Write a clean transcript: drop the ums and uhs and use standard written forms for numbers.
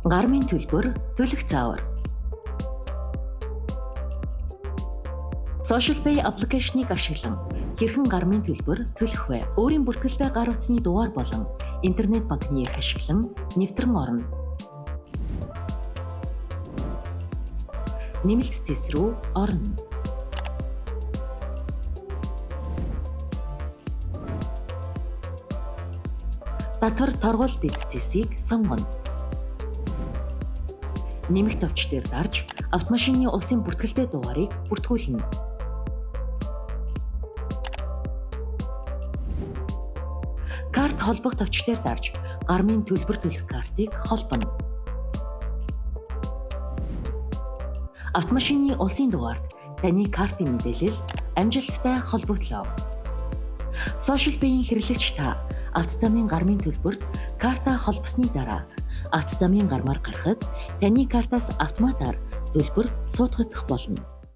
Гармын төлбөр, төлөх заавар. SocialPay аппликейшнийг ашиглан хэрхэн гармын төлбөр төлөх вэ? Өөрийн бүртгэлтэй гар утасны дугаар болон интернет банкны эрх ашиглан нэвтрэн орно. Нэмэлт цэс рүү орно. Татвар торгууль дэд цэсийг сонгоно. Нэмэлт товч дээр дарж автомашины улсын бүртгэлтэй дугаарыг бүртгүүлнэ. Карт холбох товч дээр дарж гармын төлбөр төлөх картыг холбоно. Автомашины улсын дугаард таны картын мэдээлэл амжилттай холбогдлоо. SocialPay-ийн хэрэглэгч та авто замын гармын төлбөрт картаа холбосны дараа авто замын гармаар гарахад таны картаас автоматар төлбөр суудагдах болно.